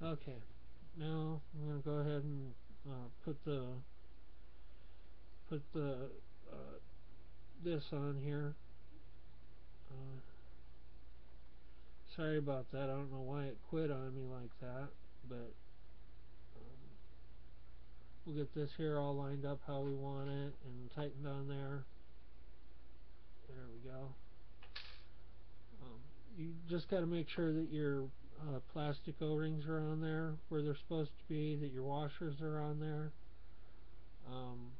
Okay, now I'm going to go ahead and put the uh, this on here. Uh, Sorry about that. I don't know why it quit on me like that, but we'll get this here all lined up how we want it and tightened on there. There we go. You just got to make sure that your plastic O-rings are on there where they're supposed to be, that your washers are on there. Um,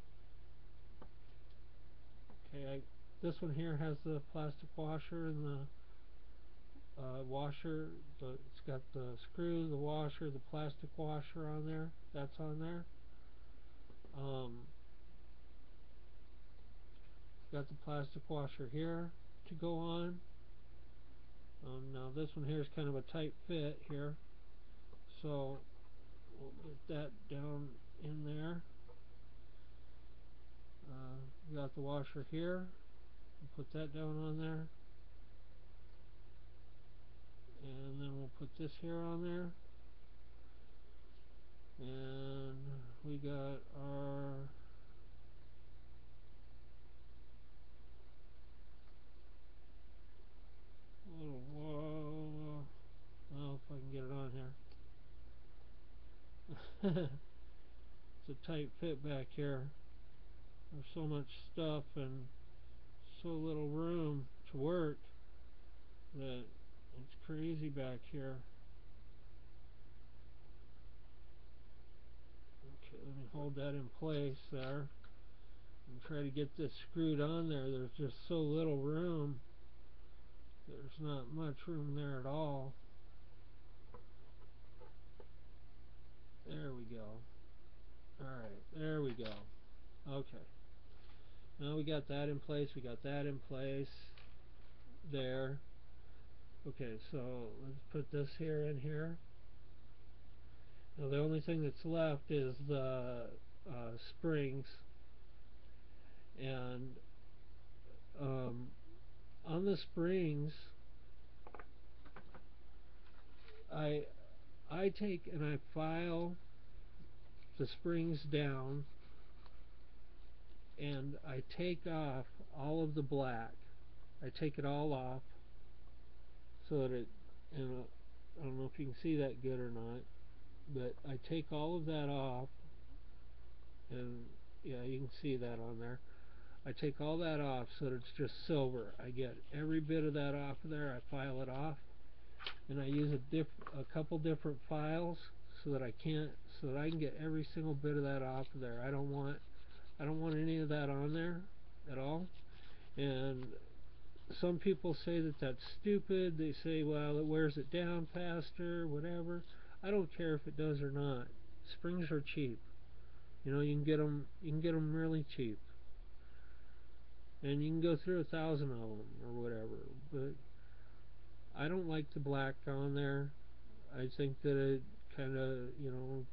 okay, this one here has the plastic washer and the washer. It's got the screw, the washer, the plastic washer on there. That's on there. Um, got the plastic washer here to go on. Now this one here is kind of a tight fit here, so we'll get that down in there. We got the washer here. We'll put that down on there, and then we'll put this here on there, and we got our little wall. Oh, if I can get it on here. It's a tight fit back here. There's so much stuff and so little room to work that it's crazy back here. Okay, let me hold that in place there and try to get this screwed on there. There's just so little room. There's not much room there at all. There we go. Alright, there we go. Okay. Now we got that in place. We got that in place. There. Okay, so let's put this here in here. Now the only thing that's left is the springs, and on the springs I take and I file the springs down, and I take off all of the black. I take it all off so that and I don't know if you can see that good or not, but I take all of that off, and yeah, you can see that on there. I take all that off so that it's just silver. I get every bit of that off of there. I file it off, and I use a couple different files so that I can get every single bit of that off of there. I don't want any of that on there at all. And some people say that that's stupid. They say, well, it wears it down faster, whatever. I don't care if it does or not. Springs are cheap. You know, you can get them really cheap, and you can go through 1,000 of them or whatever. But I don't like the black on there. I think that it kind of,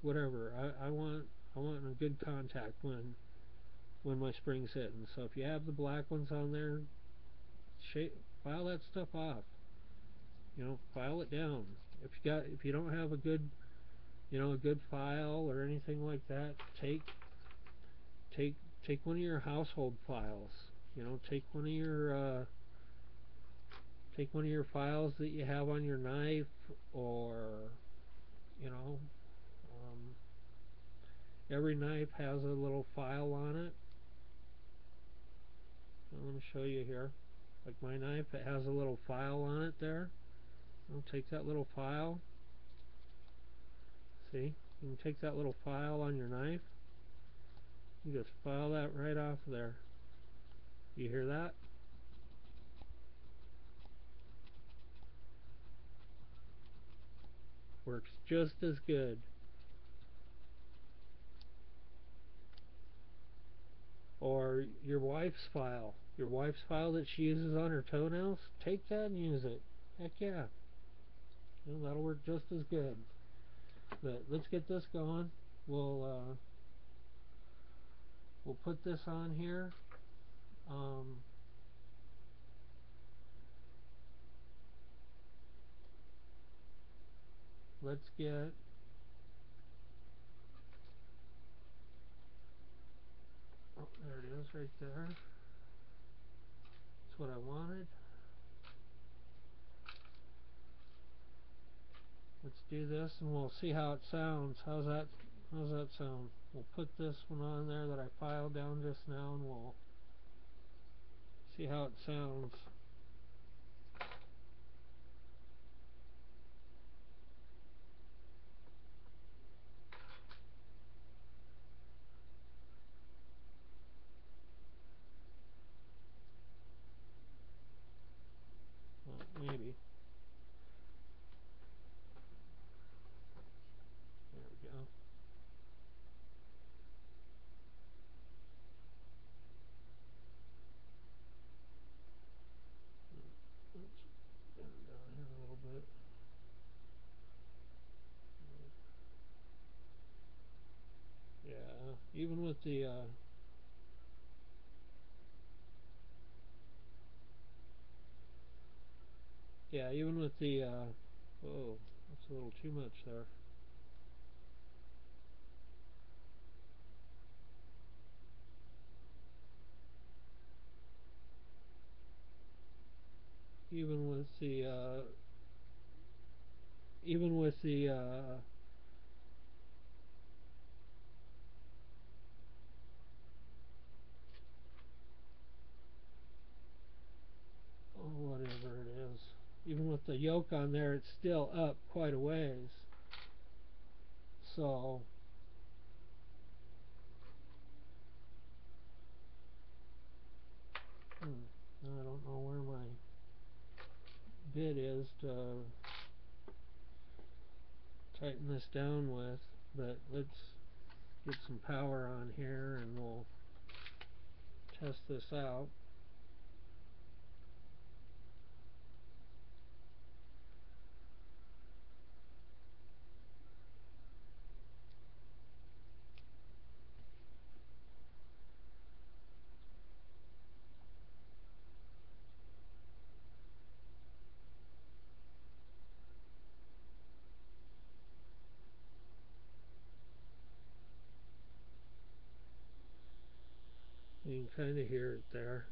whatever. I want a good contact when my spring's hitting. So if you have the black ones on there, file that stuff off. File it down. If you don't have a good file or anything like that, take take one of your household files. Take one of your files that you have on your knife, or you know um, every knife has a little file on it. Let me show you here. Like my knife, it has a little file on it there. I'll take that little file. See, you can take that little file on your knife. You just file that right off of there. You hear that? Works just as good. Or your wife's file. Your wife's file that she uses on her toenails, take that and use it. Heck yeah. That'll work just as good. But let's get this going. We'll put this on here. Um, let's get right there. That's what I wanted. Let's do this and we'll see how it sounds. How's that sound? We'll put this one on there that I filed down just now and we'll see how it sounds. Well, maybe. There we go. Let's get it down here a little bit. Yeah, even with the whoa, that's a little too much there. Even with the even with the oh, whatever it is, even with the yoke on there, it's still up quite a ways. So I don't know where my bit is to tighten this down with, but let's get some power on here and we'll test this out. You can kind of hear it there.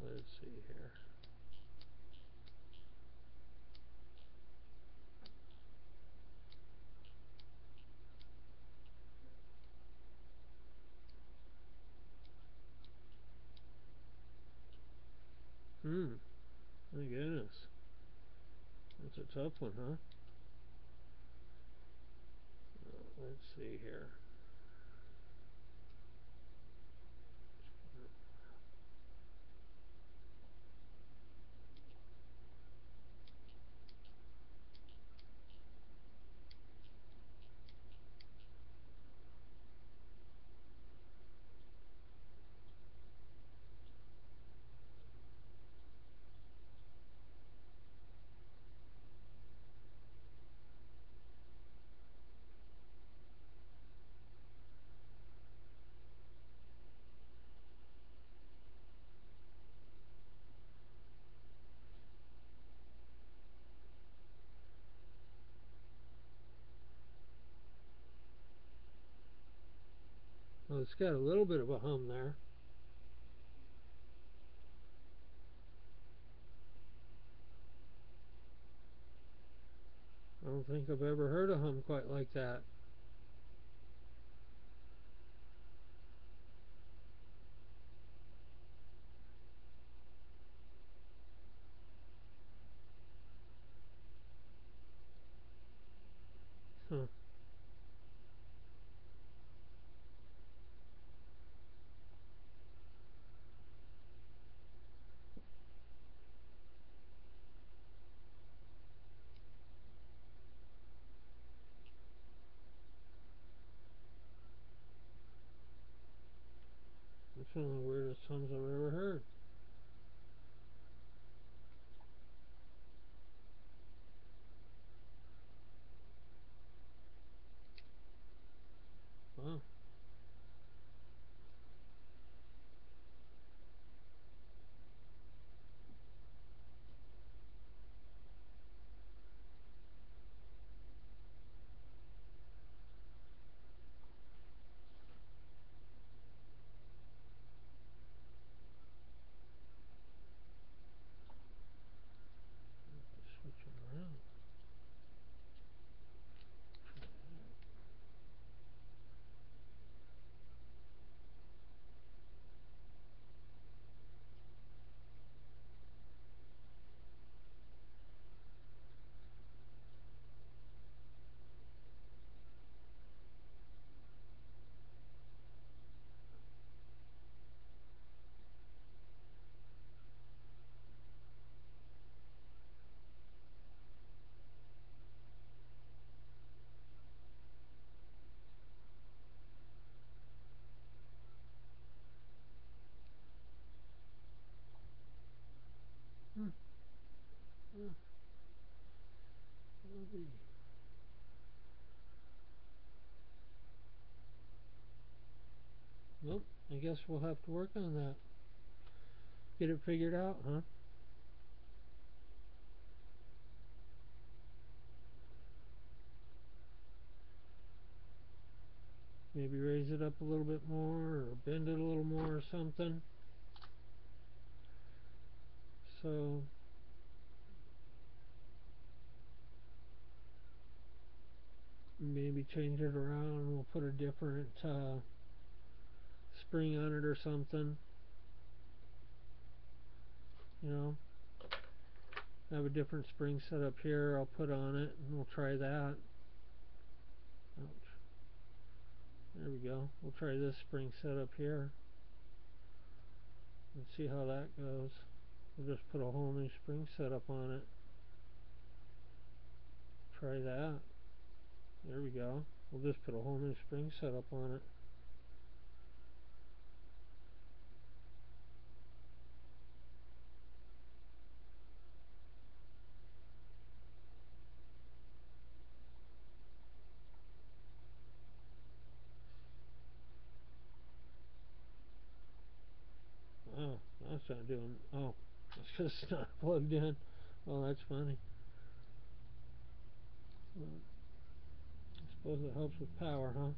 Let's see here. My goodness. That's a tough one, huh? Let's see here. Well, it's got a little bit of a hum there. I don't think I've ever heard a hum quite like that. Huh. That's one of the weirdest hums I've ever heard. Wow. Switch them around. Hmm. Oh, nope. I guess we'll have to work on that. Get it figured out, huh? Maybe raise it up a little bit more or bend it a little more or something. So maybe change it around. We'll put a different spring on it or something. You know, I have a different spring set up here. I'll put on it and we'll try that. Ouch. There we go. We'll try this spring set up here and see how that goes. We'll just put a whole new spring setup on it. Try that. There we go. We'll just put a whole new spring setup on it. Oh, that's not doing. Oh, it's because it's not plugged in. Oh, that's funny. Well, I suppose it helps with power, huh?